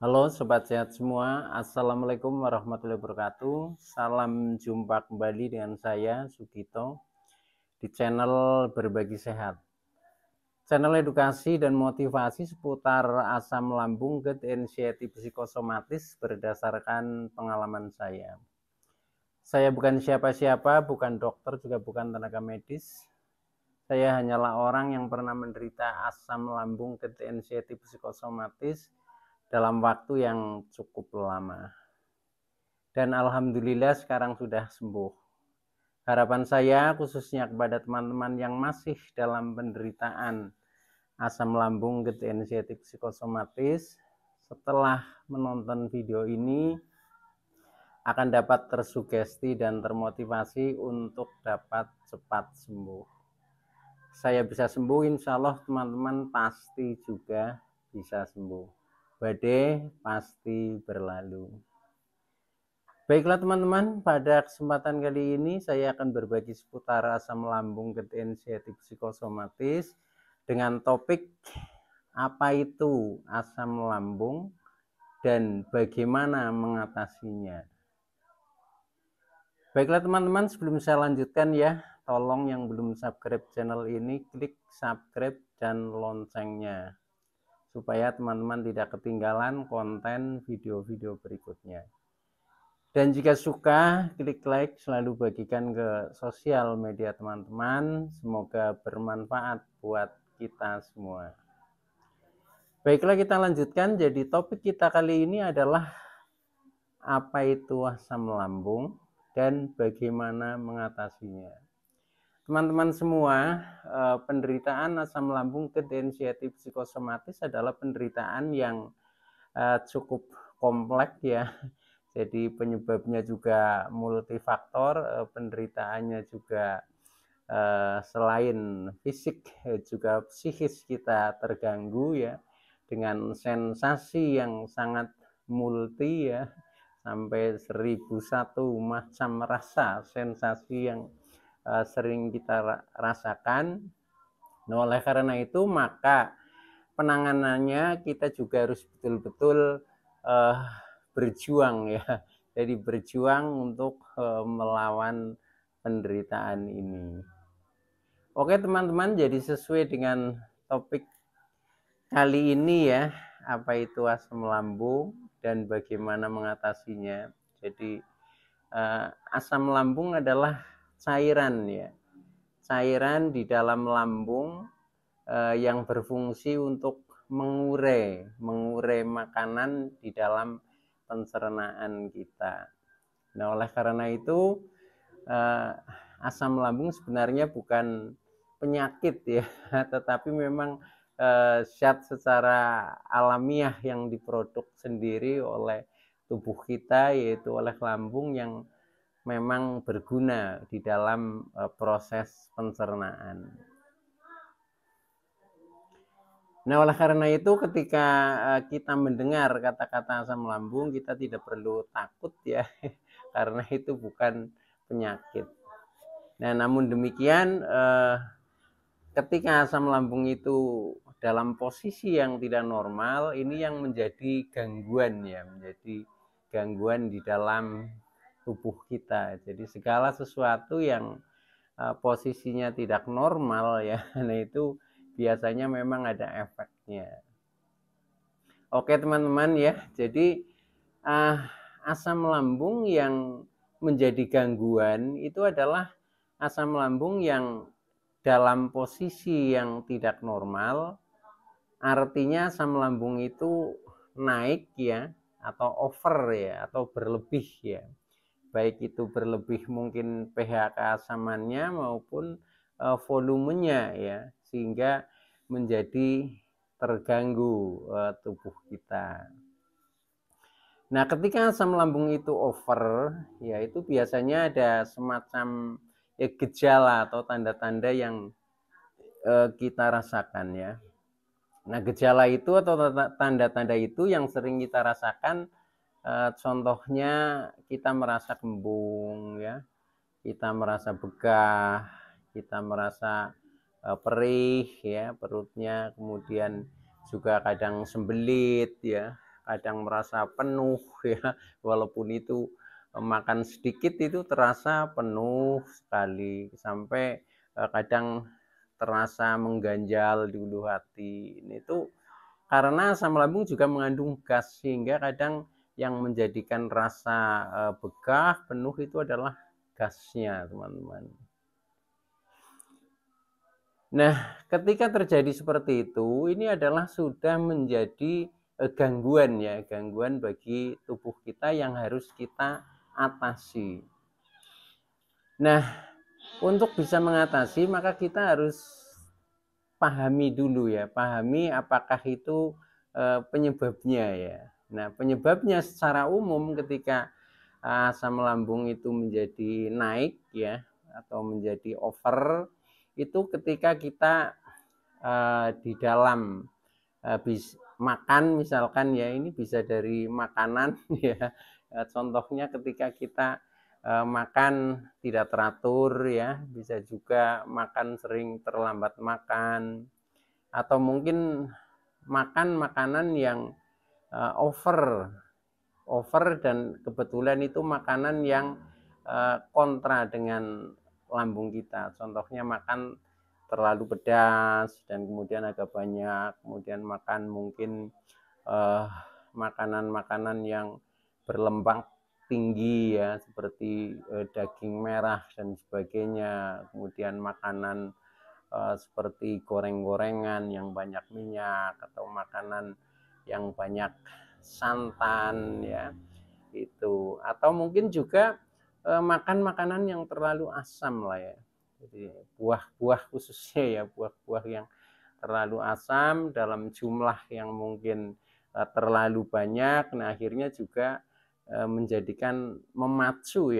Halo sobat sehat semua, Assalamualaikum warahmatullahi wabarakatuh. Salam jumpa kembali dengan saya Sugito di channel Berbagi Sehat, channel edukasi dan motivasi seputar asam lambung, gut anxiety, psikosomatis berdasarkan pengalaman saya. Saya bukan siapa-siapa, bukan dokter, juga bukan tenaga medis. Saya hanyalah orang yang pernah menderita asam lambung, gut anxiety, psikosomatis dalam waktu yang cukup lama. Dan alhamdulillah sekarang sudah sembuh. Harapan saya khususnya kepada teman-teman yang masih dalam penderitaan asam lambung, gut anxiety, psikosomatis, setelah menonton video ini akan dapat tersugesti dan termotivasi untuk dapat cepat sembuh. Saya bisa sembuh, insya Allah teman-teman pasti juga bisa sembuh. Badai pasti berlalu. Baiklah teman-teman, pada kesempatan kali ini saya akan berbagi seputar asam lambung, gut anxiety, psikosomatis dengan topik apa itu asam lambung dan bagaimana mengatasinya. Baiklah teman-teman, sebelum saya lanjutkan ya, tolong yang belum subscribe channel ini klik subscribe dan loncengnya supaya teman-teman tidak ketinggalan konten video-video berikutnya. Dan jika suka, klik like, selalu bagikan ke sosial media teman-teman. Semoga bermanfaat buat kita semua. Baiklah, kita lanjutkan. Jadi topik kita kali ini adalah apa itu asam lambung dan bagaimana mengatasinya. Teman-teman semua, penderitaan asam lambung, gut anxiety, psikosomatis adalah penderitaan yang cukup kompleks ya. Jadi penyebabnya juga multifaktor, penderitaannya juga selain fisik juga psikis kita terganggu ya, dengan sensasi yang sangat multi ya, sampai 1001 macam rasa sensasi yang sering kita rasakan. Nah, oleh karena itu maka penanganannya kita juga harus betul-betul berjuang ya. Jadi berjuang untuk melawan penderitaan ini. Oke teman-teman, jadi sesuai dengan topik kali ini ya, apa itu asam lambung dan bagaimana mengatasinya. Jadi asam lambung adalah cairan ya, cairan di dalam lambung yang berfungsi untuk mengurai makanan di dalam pencernaan kita. Nah, oleh karena itu asam lambung sebenarnya bukan penyakit ya, tetapi memang zat secara alamiah yang diproduk sendiri oleh tubuh kita, yaitu oleh lambung yang memang berguna di dalam proses pencernaan. Nah, oleh karena itu ketika kita mendengar kata-kata asam lambung, kita tidak perlu takut ya, karena itu bukan penyakit. Nah, namun demikian ketika asam lambung itu dalam posisi yang tidak normal, ini yang menjadi gangguan ya, menjadi gangguan di dalam tubuh kita. Jadi segala sesuatu yang posisinya tidak normal ya, nah itu biasanya memang ada efeknya. Oke teman-teman ya, jadi asam lambung yang menjadi gangguan itu adalah asam lambung yang dalam posisi yang tidak normal. Artinya asam lambung itu naik ya, atau over ya, atau berlebih ya. Baik itu berlebih mungkin pH keasamannya maupun volumenya ya, sehingga menjadi terganggu tubuh kita. Nah, ketika asam lambung itu over, ya itu biasanya ada semacam gejala atau tanda-tanda yang kita rasakan ya. Nah, gejala itu atau tanda-tanda itu yang sering kita rasakan, contohnya kita merasa kembung ya, kita merasa begah, kita merasa perih ya perutnya, kemudian juga kadang sembelit ya, kadang merasa penuh ya, walaupun itu makan sedikit itu terasa penuh sekali, sampai kadang terasa mengganjal di ulu hati. Itu karena asam lambung juga mengandung gas, sehingga kadang yang menjadikan rasa begah, penuh itu adalah gasnya, teman-teman. Nah, ketika terjadi seperti itu, ini adalah sudah menjadi gangguan ya, gangguan bagi tubuh kita yang harus kita atasi. Nah, untuk bisa mengatasi maka kita harus pahami dulu ya, pahami apakah itu penyebabnya ya. Nah, penyebabnya secara umum ketika asam lambung itu menjadi naik ya, atau menjadi over, itu ketika kita di dalam makan misalkan ya, ini bisa dari makanan ya. Contohnya ketika kita makan tidak teratur ya, bisa juga makan sering terlambat makan, atau mungkin makan makanan yang over dan kebetulan itu makanan yang kontra dengan lambung kita. Contohnya makan terlalu pedas dan kemudian agak banyak, kemudian makan mungkin makanan-makanan yang berlemak tinggi ya, seperti daging merah dan sebagainya, kemudian makanan seperti goreng-gorengan yang banyak minyak, atau makanan yang banyak santan ya, itu, atau mungkin juga makan makanan yang terlalu asam lah ya. Jadi buah-buah khususnya ya, buah-buah yang terlalu asam dalam jumlah yang mungkin terlalu banyak, nah akhirnya juga memacu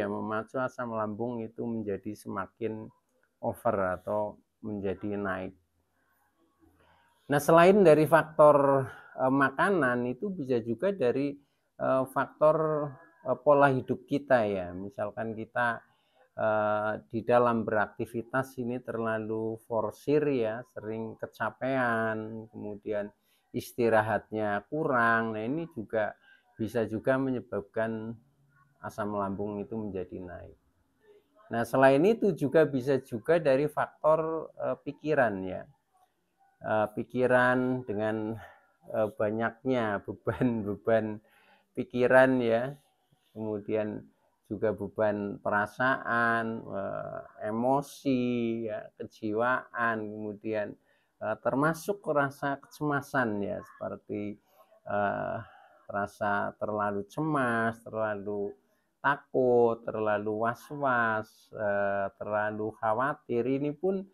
asam lambung itu menjadi semakin over atau menjadi naik. Nah, selain dari faktor makanan, itu bisa juga dari faktor pola hidup kita ya. Misalkan kita di dalam beraktivitas ini terlalu forsir ya, sering kecapean, kemudian istirahatnya kurang. Nah, ini juga bisa juga menyebabkan asam lambung itu menjadi naik. Nah, selain itu juga bisa juga dari faktor pikiran ya. Pikiran dengan banyaknya beban-beban pikiran ya, kemudian juga beban perasaan, emosi ya, kejiwaan, kemudian termasuk rasa kecemasan ya, seperti rasa terlalu cemas, terlalu takut, terlalu was-was, terlalu khawatir, ini pun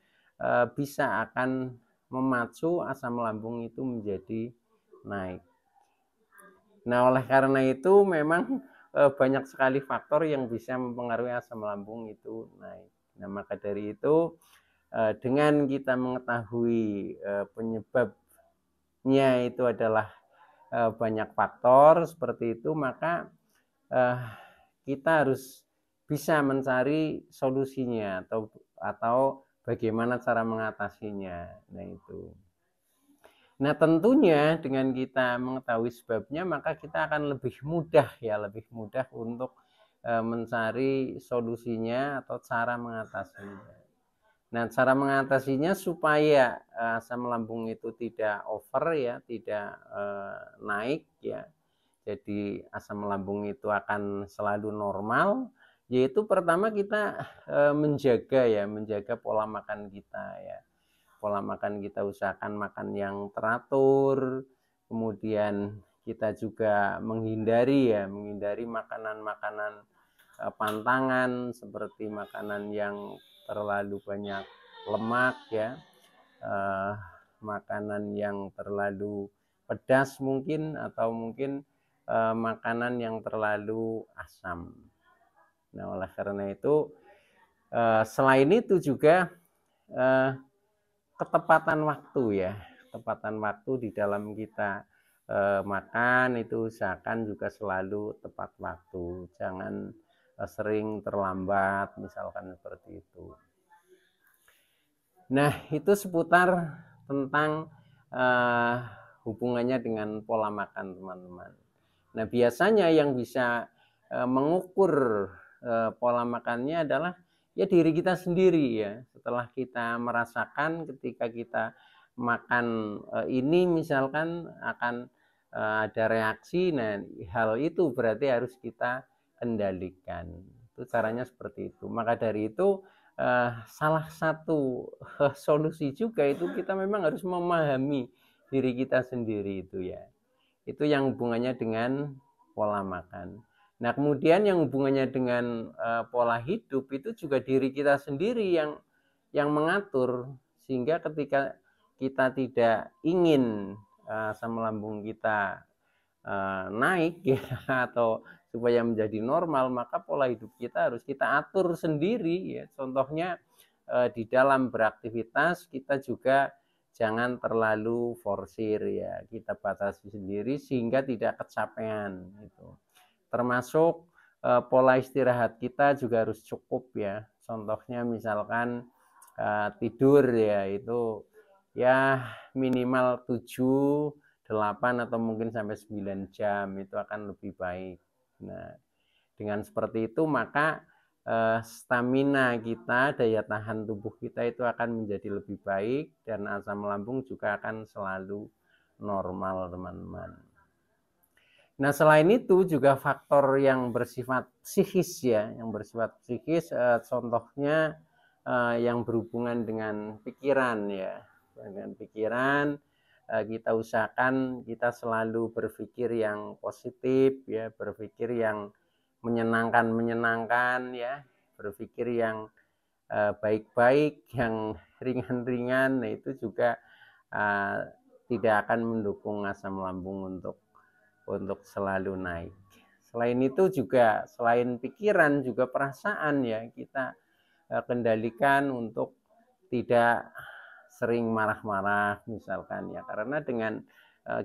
bisa akan memacu asam lambung itu menjadi naik. Nah, oleh karena itu memang banyak sekali faktor yang bisa mempengaruhi asam lambung itu naik. Nah, maka dari itu dengan kita mengetahui penyebabnya itu adalah banyak faktor seperti itu, maka kita harus bisa mencari solusinya atau bagaimana cara mengatasinya. Nah, itu. Nah, tentunya dengan kita mengetahui sebabnya, maka kita akan lebih mudah untuk mencari solusinya atau cara mengatasinya. Nah, cara mengatasinya supaya asam lambung itu tidak over ya, tidak naik ya. Jadi asam lambung itu akan selalu normal, yaitu pertama kita menjaga pola makan kita ya. Pola makan kita usahakan makan yang teratur, kemudian kita juga menghindari makanan-makanan pantangan, seperti makanan yang terlalu banyak lemak ya, makanan yang terlalu pedas mungkin, atau mungkin makanan yang terlalu asam. Nah, oleh karena itu selain itu juga ketepatan waktu di dalam kita makan itu usahakan juga selalu tepat waktu, jangan sering terlambat misalkan seperti itu. Nah, itu seputar tentang hubungannya dengan pola makan teman-teman. Nah biasanya yang bisa mengukur pola makannya adalah ya diri kita sendiri ya. Setelah kita merasakan ketika kita makan ini misalkan akan ada reaksi, nah hal itu berarti harus kita kendalikan. Itu caranya seperti itu. Maka dari itu salah satu solusi juga itu kita memang harus memahami diri kita sendiri itu ya. Itu yang hubungannya dengan pola makan. Nah kemudian yang hubungannya dengan pola hidup itu juga diri kita sendiri yang mengatur, sehingga ketika kita tidak ingin asam lambung kita naik ya, atau supaya menjadi normal, maka pola hidup kita harus kita atur sendiri ya. Contohnya di dalam beraktivitas kita juga jangan terlalu forsir ya, kita batasi sendiri sehingga tidak kecapean gitu. Termasuk pola istirahat kita juga harus cukup ya. Contohnya misalkan tidur ya, itu ya minimal 7, 8 atau mungkin sampai 9 jam itu akan lebih baik. Nah, dengan seperti itu maka stamina kita, daya tahan tubuh kita itu akan menjadi lebih baik dan asam lambung juga akan selalu normal, teman-teman. Nah, selain itu juga faktor yang bersifat psikis ya, yang bersifat psikis contohnya yang berhubungan dengan pikiran ya. Dengan pikiran kita usahakan kita selalu berpikir yang positif ya, berpikir yang menyenangkan ya, berpikir yang baik-baik, yang ringan-ringan. Nah, itu juga tidak akan mendukung asam lambung untuk selalu naik. Selain itu juga selain pikiran juga perasaan ya, kita kendalikan untuk tidak sering marah-marah misalkan ya, karena dengan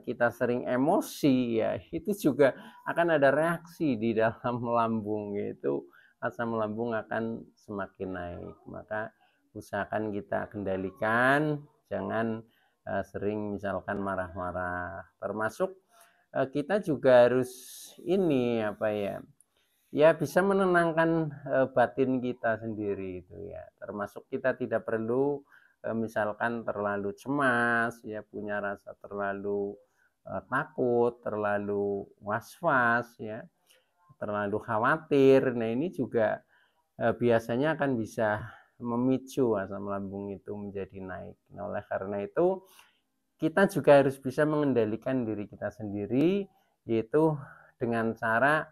kita sering emosi ya, itu juga akan ada reaksi di dalam lambung, yaitu asam lambung akan semakin naik. Maka usahakan kita kendalikan, jangan sering misalkan marah-marah. Termasuk kita juga harus ini apa ya, ya bisa menenangkan batin kita sendiri itu ya. Termasuk kita tidak perlu misalkan terlalu cemas ya, punya rasa terlalu takut, terlalu was-was ya, terlalu khawatir. Nah ini juga biasanya akan bisa memicu asam lambung itu menjadi naik. Nah oleh karena itu kita juga harus bisa mengendalikan diri kita sendiri, yaitu dengan cara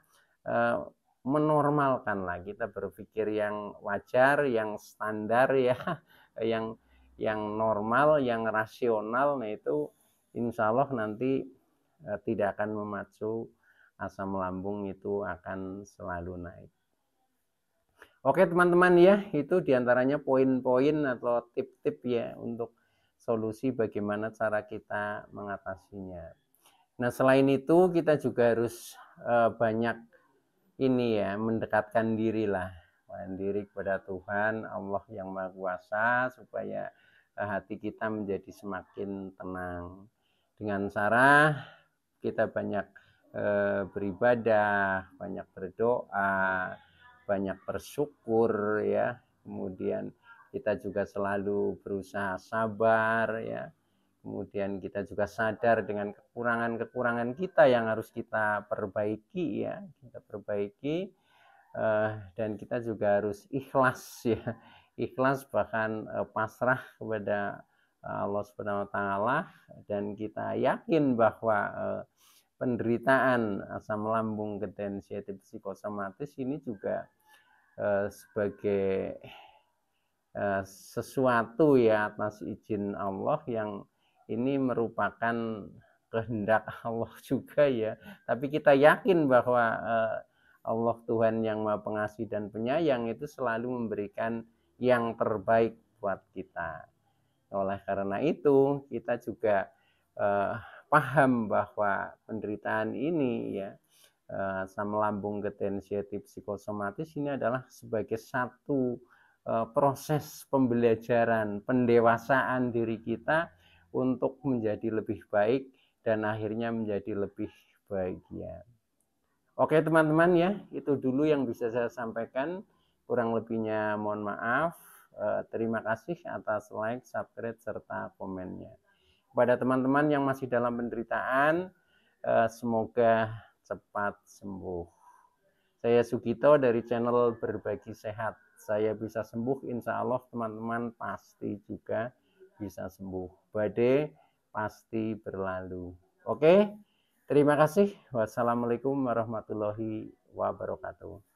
menormalkan lah, kita berpikir yang wajar, yang standar ya, yang normal, yang rasional. Nah itu insya Allah nanti tidak akan memacu asam lambung itu akan selalu naik. Oke teman-teman ya, itu diantaranya poin-poin atau tip-tip ya untuk solusi bagaimana cara kita mengatasinya. Nah selain itu kita juga harus banyak ini ya, mendekatkan diri lah, diri kepada Tuhan Allah yang Maha Kuasa, supaya hati kita menjadi semakin tenang dengan cara kita banyak beribadah, banyak berdoa, banyak bersyukur ya, kemudian kita juga selalu berusaha sabar ya, kemudian kita juga sadar dengan kekurangan-kekurangan kita yang harus kita perbaiki ya, kita perbaiki, dan kita juga harus ikhlas ya, ikhlas bahkan pasrah kepada Allah Subhanahu wa taala, dan kita yakin bahwa penderitaan asam lambung ketensiatif psikosomatis ini juga sebagai sesuatu ya atas izin Allah, yang ini merupakan kehendak Allah juga ya. Tapi kita yakin bahwa Allah Tuhan yang Maha Pengasih dan Penyayang itu selalu memberikan yang terbaik buat kita. Oleh karena itu kita juga paham bahwa penderitaan ini ya, asam lambung ketensiatif psikosomatis ini adalah sebagai satu proses pembelajaran, pendewasaan diri kita untuk menjadi lebih baik dan akhirnya menjadi lebih bahagia. Oke teman-teman ya, itu dulu yang bisa saya sampaikan. Kurang lebihnya mohon maaf. Terima kasih atas like, subscribe, serta komennya. Kepada teman-teman yang masih dalam penderitaan, semoga cepat sembuh. Saya Sugito dari channel Berbagi Sehat. Saya bisa sembuh, insya Allah teman-teman pasti juga bisa sembuh. Badai pasti berlalu. Oke, terima kasih. Wassalamualaikum warahmatullahi wabarakatuh.